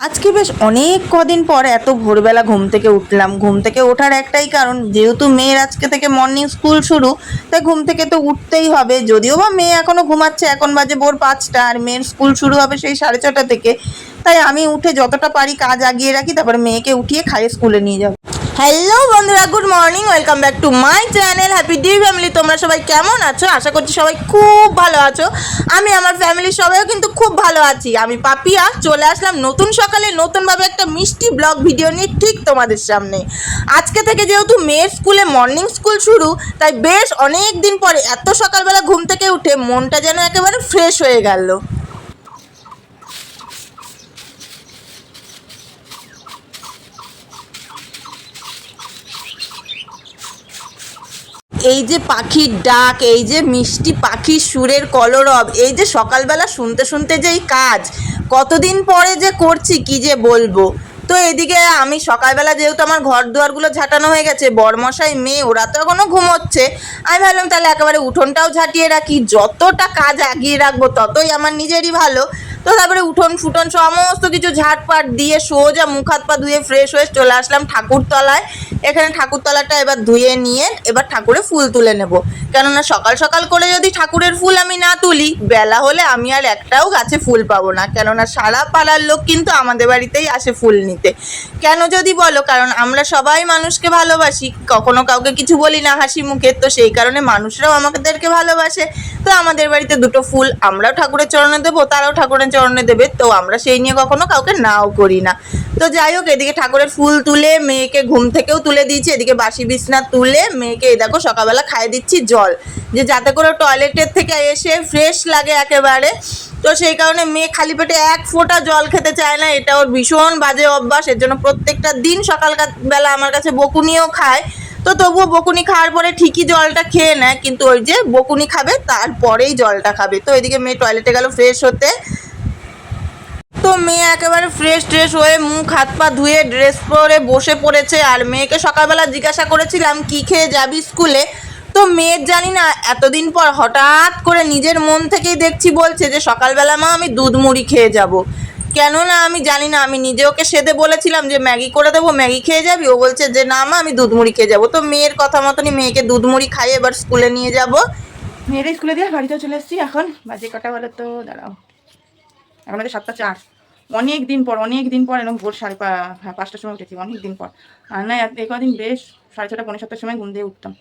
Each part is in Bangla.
আজকে বেশ অনেক কদিন পর এত ভোরবেলা ঘুম থেকে উঠলাম। ঘুম থেকে ওঠার একটাই কারণ, যেহেতু মেয়ের আজকে থেকে মর্নিং স্কুল শুরু, তাই ঘুম থেকে তো উঠতেই হবে। যদিও বা মেয়ে এখনো ঘুমাচ্ছে, এখন বাজে ভোর 5টা, আর মেয়ের স্কুল শুরু হবে সেই 6:30 থেকে। তাই আমি উঠে যতটা পারি কাজ আগিয়ে রাখি, তারপরে মেয়েকে উঠিয়ে খাইয়ে স্কুলে নিয়ে যাবো। হ্যালো বন্ধুরা, good morning, welcome back to my channel happy D family. তোমরা সবাই কেমন আছো? আশা করছি সবাই খুব ভালো আছো। আমি আমার ফ্যামিলির সবাইও কিন্তু খুব ভালো আছি। আমি পাপিয়া চলে আসলাম নতুন সকালে নতুনভাবে একটা মিষ্টি ব্লগ ভিডিও নিয়ে ঠিক তোমাদের সামনে। আজকে থেকে যেহেতু মেয়ের স্কুলে মর্নিং স্কুল শুরু, তাই বেশ অনেক দিন পরে এত সকালবেলা ঘুম থেকে উঠে মনটা যেন একেবারে ফ্রেশ হয়ে গেল। এই যে পাখির ডাক, এই যে মিষ্টি পাখির সুরের কলরব, এই যে সকালবেলা শুনতে শুনতে যেই কাজ, কতদিন পরে যে করছি কি যে বলবো। তো এদিকে আমি সকালবেলা যেহেতু আমার ঘর দুয়ারগুলো ঝাঁটানো হয়ে গেছে, বরমশাই মেয়ে ওরা তো এখনো ঘুমোচ্ছে, আমি ভাবলাম তাহলে একেবারে উঠোনটাও ঝাঁটিয়ে রাখি। যতটা কাজ আগিয়ে রাখবো ততই আমার নিজেরই ভালো। তো তারপরে উঠোন ফুটন সমস্ত কিছু ঝাঁটপাট দিয়ে সোজা মুখ হাত পা ধুয়ে ফ্রেশ হয়ে চলে আসলাম ঠাকুরতলায়। এখানে ঠাকুরতলাটা এবার ধুয়ে নিয়ে এবার ঠাকুরের ফুল তুলে নেব। কেননা সকাল সকাল করে যদি ঠাকুরের ফুল আমি না তুলি, বেলা হলে আমি আর একটাও গাছে ফুল পাবো না। কেননা সারা পাড়ার লোক কিন্তু আমাদের বাড়িতেই আসে ফুল নিতে। কেন যদি বলো, কারণ আমরা সবাই মানুষকে ভালোবাসি, কখনো কাউকে কিছু বলি না হাসি মুখে, তো সেই কারণে মানুষরাও আমাদেরকে ভালোবাসে। তো আমাদের বাড়িতে দুটো ফুল আমরাও ঠাকুরের চরণে দেবো, তারাও ঠাকুরের চরণে দেবে, তো আমরা সেই নিয়ে কখনো কাউকে নাও করি না। তো যাই হোক, এদিকে ঠাকুরের ফুল তুলে মেয়েকে ঘুম থেকেও তুলে দিয়েছি, এদিকে বাসি বিছনা তুলে মেয়েকে এই দেখো সকালবেলা খাইয়ে দিচ্ছি জল, যে যাতে করে টয়লেটের থেকে এসে ফ্রেশ লাগে একেবারে। তো সেই কারণে মেয়ে খালি পেটে এক ফোঁটা জল খেতে চায় না, এটা ওর ভীষণ বাজে অভ্যাস। এর জন্য প্রত্যেকটা দিন সকালবেলা আমার কাছে বকুনিও খায়। তো তবুও বকুনি খাওয়ার পরে ঠিকই জলটা খেয়ে নেয়, কিন্তু ওই যে বকুনি খাবে তারপরেই জলটা খাবে। তো এদিকে মেয়ে টয়লেটে গেল ফ্রেশ হতে। তো মেয়ে একেবারে ফ্রেশ ট্রেশ হয়ে মুখ হাত পা ধুয়ে ড্রেস পরে বসে পড়েছে। আর মেয়েকে সকালবেলা জিজ্ঞাসা করেছিলাম কি খেয়ে যাবি স্কুলে। তো মেয়ের জানি না এতদিন পর হঠাৎ করে নিজের মন থেকেই দেখছি বলছে যে সকালবেলা মা আমি দুধ মুড়ি খেয়ে যাব। কেননা আমি জানি না, আমি নিজে ওকে সেদে বলেছিলাম যে ম্যাগি করে দেবো, ম্যাগি খেয়ে যাবি, ও বলছে যে না মা আমি দুধ মুড়ি খেয়ে যাবো। তো মেয়ের কথা মতনই মেয়েকে দুধ মুড়ি খাইয়ে এবার স্কুলে নিয়ে যাব। মেয়ের স্কুলে দিয়ে বাড়িতেও চলে এসেছি। এখন বাজে কটা বলো তো, দাঁড়াও, এখন হচ্ছে 7:04। অনেক দিন পর এরকম ভোর 5:30টার সময় উঠেছি, অনেক দিন পর। আর না এই কদিন বেশ 6:30 পৌনে 7টার সময় ঘুম দিয়ে উঠতাম।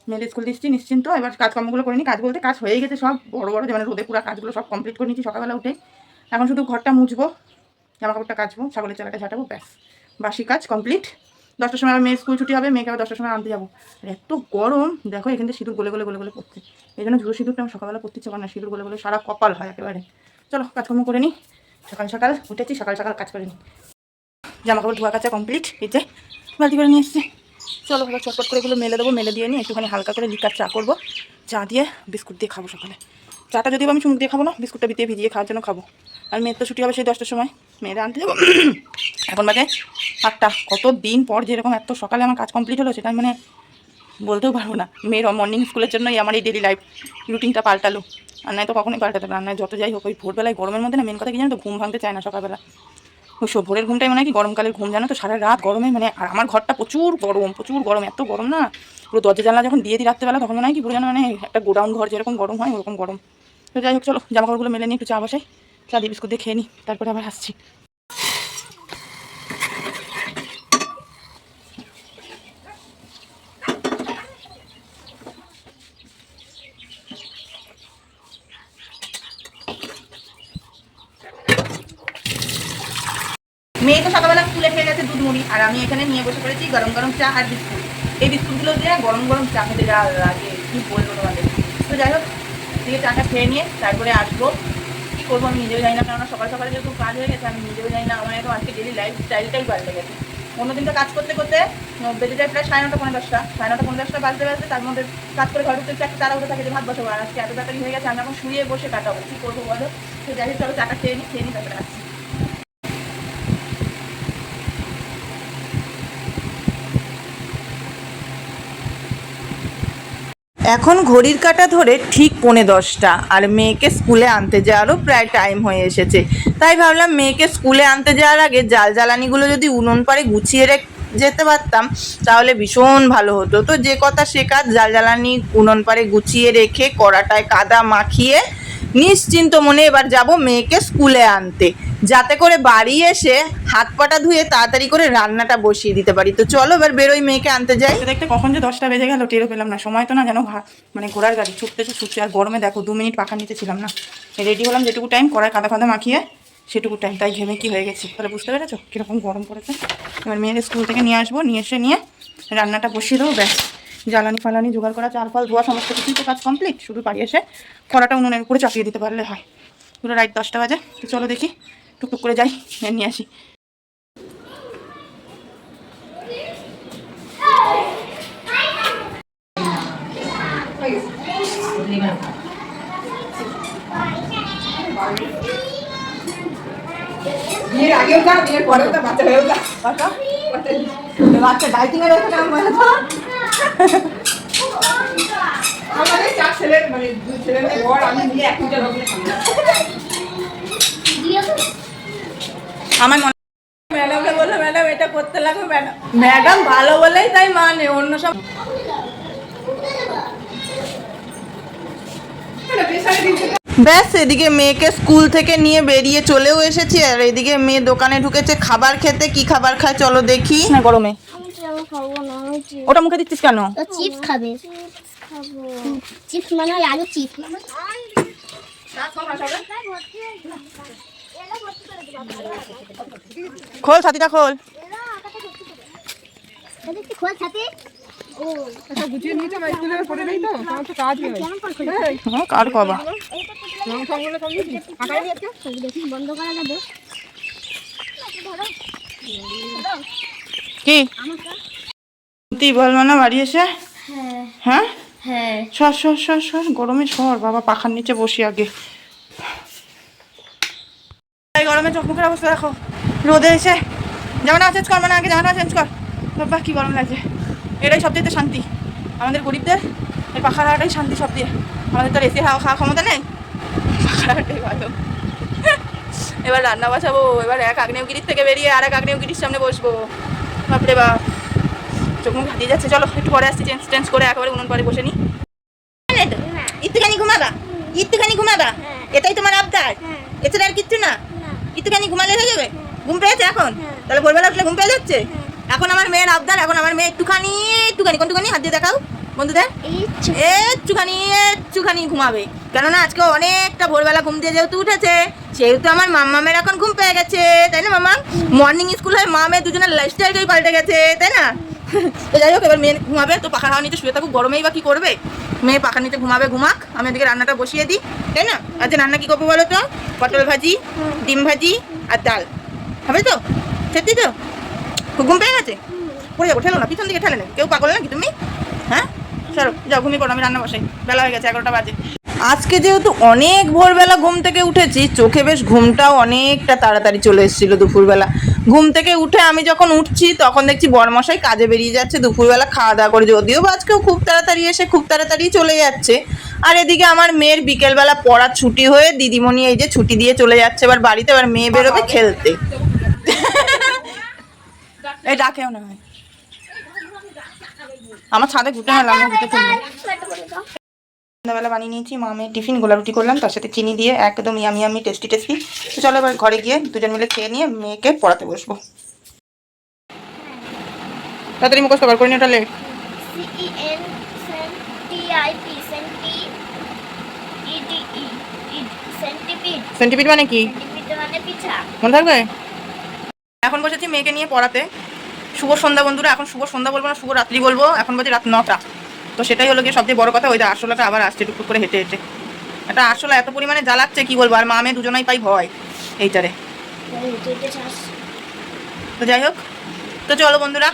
মেয়েদের স্কুল দিচ্ছি নিশ্চিন্ত। এবার কাজকর্মগুলো করে নিই। কাজ বলতে কাজ হয়ে গেছে সব, বড় বড় যেমন রোদে পুরো কাজগুলো সব কমপ্লিট করে নিচ্ছি সকালবেলা উঠে। এখন শুধু ঘরটা মুছবো, জামা কাপড়টা কাচবো, ছাগলের চালাটা ঝাঁটাবো, ব্যাস বাসি কাজ কমপ্লিট। 10টার সময় মেয়ের স্কুল ছুটি হবে, মেয়েকে আবার 10টার সময় আনতে যাবো। আর এত গরম দেখো, এখান থেকে সিঁদুর গলে গলে গলে গলে পড়ছে। এই জন্য ঝুড়ো সিঁদুরটা আমার সকালবেলা পড়তে ইচ্ছে করে না, সিঁদুর গলে গলে সারা কপাল হয় একেবারে। চলো কাজকর্ম করে নিই। সকাল সকাল উঠেছি, সকাল সকাল কাজ করে নিই। জামা কাপড় ধোয়া কাচা কমপ্লিট, এই যে বালতি করে নিয়ে এসছি। চলো ভালো চটপট করে এগুলো মেলে দেবো, মেলে দিয়ে নিয়ে একটুখানি হালকা করে লিকার চা করবো। চা দিয়ে বিস্কুট দিয়ে খাবো সকালে। চাটা যদিও আমি চুমুক দিয়ে খাবো না, বিস্কুটটা ভিজিয়ে খাওয়ার জন্য খাবো। আর মেয়ের তো ছুটি হবে সেই 10টার সময়, মেয়েরা আনতে যাবো। এখন বাজে 8টা। কত দিন পর যেরকম এত সকালে আমার কাজ কমপ্লিট হলো, সেটা মানে বলতেও পারবো না। মেয়ের মর্নিং স্কুলের জন্যই আমার এই ডেলি লাইফ রুটিনটা পাল্টালো। আর নয় তো কখনোই পাল্টাতে পারে না। যত যাই হোক, ওই ভোরবেলায় গরমের মধ্যে না, মেন কথা কি জানো তো, ঘুম ভাঙতে চায় না সকালবেলা। ওই ভোরের ঘুমটাই মানে কি গরমকালের ঘুম, জানো তো, সারা রাত গরমে মানে। আর আমার ঘরটা প্রচুর গরম, এত গরম না, পুরো দরজা জানলা যখন দিয়ে দিই রাত্রেবেলা, তখন মনে হয় কি পুরো যেন মানে একটা গোডাউন ঘর যেরকম গরম হয় ওরকম গরম। তো যাই হোক, চলো জামা কাপড়গুলো মেলে নিই, একটু চা বসাই, চা দিয়ে বিস্কুট দিয়ে খেয়ে নিই, তারপরে আবার আসছি। মেয়ে তো সকালবেলা স্কুলে খেয়ে গেছে দুধ মুড়ি, আর আমি এখানে নিয়ে বসে পড়েছি গরম গরম চা আর বিস্কুট। এই বিস্কুটগুলো দিয়ে গরম গরম চা খেতে যা লাগে কি বলবো তোমাদের। তো যাই হোক, দিয়ে চাটা খেয়ে নিয়ে তারপরে আসবো। কী করবো আমি নিজেও জানি না, কারণ সকাল সকালে যেহেতু কাজ হয়ে গেছে, আমি নিজেও জানি না। আমার এখন আজকে ডেলি লাইফ স্টাইলটাই পাল্টে গেছে। অন্যদিন তো কাজ করতে করতে বেজে যায় প্রায় 9:30 পৌনে 10টা, 9:30 পৌনে 10টা বাজতে বাজতে তার মধ্যে কাজ করে ঘরে ঢুকতে একটা তারা উঠে থাকে যে ভাত বসাবো। আর আজকে এত তাড়াতাড়ি হয়ে গেছে, আমি এখন শুয়ে বসে কাটাবো, কী করবো বলো। তো যাই হোক, চলো চাটা খেয়ে নিই তারপরে আসছি। এখন ঘড়ির কাঁটা ধরে ঠিক 9:45 আর মেয়েকে স্কুলে আনতে যাওয়ারও প্রায় টাইম হয়ে এসেছে। তাই ভাবলাম মেয়েকে স্কুলে আনতে যাওয়ার আগে জ্বালানিগুলো যদি উনুন পাড়ে গুছিয়ে যেতে পারতাম তাহলে ভীষণ ভালো হতো। তো যে কথা সে কাজ, জ্বালানি উনুন পাড়ে গুছিয়ে রেখে কড়াটায় কাদা মাখিয়ে নিশ্চিন্ত মনে এবার যাব মেয়েকে স্কুলে আনতে, যাতে করে বাড়ি এসে হাত পাটা ধুয়ে তাড়াতাড়ি করে রান্নাটা বসিয়ে দিতে পারি। তো চলো এবার বেরোই, মেয়েকে আনতে যাই। দেখতে কখন যে 10টা বেজে গেল টেরও পেলাম না। সময় তো না যেন মানে ঘোড়ার গাড়ি ছুটছে। আর গরমে দেখো 2 মিনিট পাখার নিচে ছিলাম না, রেডি হলাম যেটুকু টাইম, কড়ায় কাদা ফাদা মাখিয়ে সেটুকু টাইম, তাই ঘেমে কি হয়ে গেছি। তাহলে বুঝতে পেরেছো কীরকম গরম পড়েছে। এবার মেয়েকে স্কুল থেকে নিয়ে আসবো, নিয়ে রান্নাটা বসিয়ে দেবো, ব্যাস। জ্বালানি ফালানি জোগাড় করা, চাল ফাল ধোয়া, সমস্ত কিছুই তো কাজ কমপ্লিট। শুধু বাড়ি এসে কড়াটা উনুনের উপরে চাপিয়ে দিতে পারলে হয়। পুরো রাত 10টা বাজে। তো চলো দেখি, টুকটুক করে যাই, নিয়ে আসি। বিয়ের আগেও যা, বিয়ের পরেও যা, বাচ্চা হয়েও যা। বাচ্চা ডাইটিং এর একটা নাম বলে তো। আমাদের 4 ছেলের মানে 2 ছেলের বর আমি নিয়ে এক মিটার হবে না। আমার মনে ম্যাডামকে বললো ম্যাডাম এটা করতে লাগবে, ম্যাডাম ভালো বলেই তাই মানে, অন্য সব ব্যাস। এদিকে মেয়েকে স্কুল থেকে নিয়ে বেরিয়ে চলেও এসেছি, আর এদিকে মেয়ে দোকানে ঢুকেছে খাবার খেতে। কি খাবার খায় চলো দেখি। না গরমে ওটা মুখে দিচ্ছিস কেন? চিপস খাবে, চিপস মানে ওই আলু চিপস। খোল ছাতিটা খোল। খোল ছাতি। ও আচ্ছা গুছিয়ে নিয়েছো, মাইক তুলে পড়ে নেই তো, আমার তো কাজ নেই। কার বাবা রং সঙ্গলে কমিয়েছি আঁকাই নি আজকে, দেখি বন্ধ করা যাবে কি তুই বলবো না বাড়ি এসে? হ্যাঁ হ্যাঁ হ্যাঁ সর গরমে সর বাবা, পাখার নিচে বসি আগে। এই গরমে চোখ মুখের অবস্থা দেখো, রোদে এসে জামাটা চেঞ্জ কর, মানে আগে জামাটা চেঞ্জ কর। বাবা কি গরম লাগছে। এটাই সবচেয়ে শান্তি আমাদের গরিবদের, এই পাখার হাওয়াটাই শান্তি সব দিয়ে। আমাদের তো এসি হাওয়া খাওয়া ক্ষমতা নেই, পাখার হাওয়াটাই ভালো। এবার রান্না বসাবো, এবার এক আগ্নেয়গিরির থেকে বেরিয়ে আর এক আগ্নেয়গিরির সামনে বসবো। বাপরে বাপ, চোখ মুখ হাতিয়ে যাচ্ছে। চলো একটু পরে আসছি, চেঞ্জ করে একেবারে উনুন পরে বসে নিই। একটুখানি ঘুমাবা, একটুখানি ঘুমাবা, এটাই তোমার আবদার, এছাড়া আর কিচ্ছু না? একটুখানি ঘুমালে হয়ে যাবে? ঘুম পেয়েছে এখন? তাহলে ভোরবেলা উঠলে ঘুম পেয়ে যাচ্ছে। এখন আমার মেয়ের আবদার, এখন আমার মেয়ে একটুখানি কোনটুখানি হাত দিয়ে দেখাও বন্ধুদের, একটুখানি ঘুমাবে। কেননা আজকে অনেকটা ভোরবেলা ঘুম দিয়ে যেহেতু উঠেছে, সেহেতু আমার মাম্মামের এখন ঘুম পেয়ে গেছে, তাই না মাম্মা? মর্নিং স্কুল হয়, মা মেয়ে দুজনের লাইফস্টাইলটাই পাল্টে গেছে, তাই না? তো যাই হোক, এবার মেয়ে ঘুমাবে, তো পাখার হাওয়া নিচে শুয়ে থাকুক, গরমেই বা কি করবে। মেয়ে পাখার নিচে ঘুমাবে, ঘুমাক, আমি এদিকে রান্নাটা বসিয়ে দিই, তাই না? আজকে রান্না কি করবো বলো তো? পটল ভাজি, ডিম ভাজি আর ডাল হবে তো? সত্যি তো? খুব ঘুম পেয়ে গেছে? পড়ে যাবো, ঠেলো না, পিছন দিকে ঠেলে নেই, কেউ পাগল নাকি তুমি? হ্যাঁ চলো যাও ঘুমিয়ে পড়ো, আমি রান্না বসাই, বেলা হয়ে গেছে 11টা বাজে। আজকে যেহেতু অনেক ভোরবেলা ঘুম থেকে উঠেছি, চোখে বেশ ঘুমটাও অনেকটা তাড়াতাড়ি চলে এসেছিল দুপুরবেলা। ঘুম থেকে উঠে আমি যখন উঠছি তখন দেখছি বরমশাই কাজে বেরিয়ে যাচ্ছে দুপুরবেলা খাওয়া দাওয়া করে, যদিও বা আজকেও খুব তাড়াতাড়ি এসে খুব তাড়াতাড়ি চলে যাচ্ছে। আর এদিকে আমার মেয়ের বিকেলবেলা পড়ার ছুটি হয়ে দিদিমণি এই যে ছুটি দিয়ে চলে যাচ্ছে এবার বাড়িতে, এবার মেয়ে বেরোবে খেলতে। এই ডাকেও না হয়, আমার ছাদে ঘুরতে গেলাম, ঘুরতে চলবে। সন্ধ্যাবেলা বানিয়ে নিয়েছি মামের টিফিন, গোলা রুটি করলাম, তার সাথে চিনি দিয়ে একদম ইয়ামি টেস্টি। তো চলো এবার ঘরে গিয়ে দুজন মিলে খেয়ে নিয়ে মেয়েকে পড়াতে বসবো। তাড়াতাড়ি মুখস্থ করে নি, ওটা লেট। সেন্টিপিড মানে কি মনে থাকবে? এখন বসেছি মেয়েকে নিয়ে পড়াতে। শুভ সন্ধ্যা বন্ধুরা, এখন শুভ সন্ধ্যা বলবো না, শুভ রাত্রি বলবো। এখন বাজে রাত 9টা। তো সেটাই হলো গিয়ে সবচেয়ে বড় কথা, ওই আরশোলাটা আবার আসছে টুকটুক করে হেঁটে হেঁটে। এটা আরশোলা এত পরিমাণে জ্বালাচ্ছে কি বলবো, আর মা মেয়ে দুজনেই পাই ভয় এইটারে। তো যাই হোক, তো চলো বন্ধুরা,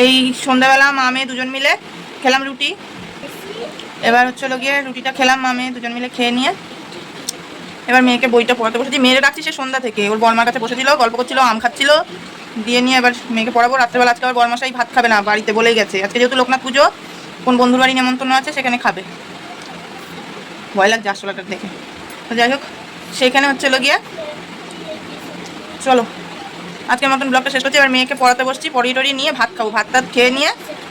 এই সন্ধ্যাবেলা মা মেয়ে দুজন মিলে খেলাম রুটি। এবার হচ্ছে গিয়ে রুটিটা খেলাম মা মেয়ে দুজন মিলে খেয়ে নিয়ে এবার মেয়েকে বইটা পড়াতে বসেছি। মেয়েরে রাখছি সে সন্ধ্যা থেকে, ওর বর্মার কাছে বসেছিল, গল্প করছিল, আম খাচ্ছিল, দিয়ে নিয়ে এবার মেয়েকে পড়াবো। রাত্রেবেলা আজকে আবার বর্মাশাই ভাত খাবে না বাড়িতে, বলেই গেছে। আজকে যেহেতু লোকনাথ পুজো, কোন বন্ধুর বাড়ি নেমন্তন্ন আছে সেখানে খাবে। ভয় লাগছে আসলাটা দেখে। তো যাই হোক, সেইখানে হচ্ছিল গিয়ে, চলো আজকের মতন ব্লগটা শেষ করছি। এবার মেয়েকে পড়াতে বসছি, পড়িয়ে টড়িয়ে নিয়ে ভাত খাবো, ভাত টাত খেয়ে নিয়ে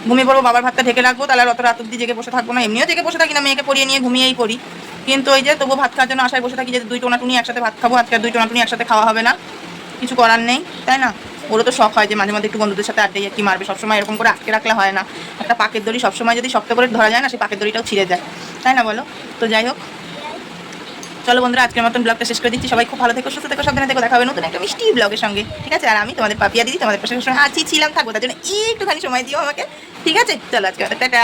ঘুমিয়ে পড়বো। বাবার ভাতটা ঢেকে রাখবো, তাহলে আর অত রাত অব্দি জেগে বসে থাকবো না। এমনিও জেগে বসে থাকি না, মেয়েকে পড়িয়ে নিয়ে ঘুমিয়েই পড়ি, কিন্তু ওই যে তবু ভাত খাওয়ার জন্য আশায় বসে থাকি যে 2 টোনাটুনি একসাথে ভাত খাবো। আজকে আর 2 টোনাটুনি একসাথে খাওয়া হবে না, কিছু করার নেই, তাই না? ওরও তো শখ হয় যে মাঝে মাঝে একটু বন্ধুদের সাথে আড্ডাই কি মারবে, সবসময় এরকম করে আটকে রাখলে হয় না। একটা পাকের দড়ি সবসময় যদি শক্ত করে ধরা যায় না, সেই পাকের দড়িটাও ছিঁড়ে যায়, তাই না বলো? তো যাই হোক, চলো বন্ধুরা আজকের মতন ব্লগটা শেষ করে দিচ্ছি। সবাই খুব ভালো থেকো, সুস্থ থেকো, সাবধানে থেকো। দেখা হবে নতুন একটা মিষ্টি ব্লগের সঙ্গে, ঠিক আছে? আর আমি তোমাদের পাপিয়া দিদি তোমাদের পাশে সঙ্গে আছি, ছিলাম, থাকবো, তার জন্য একটুখানি সময় দিও আমাকে, ঠিক আছে? চলো আজকে টাটা।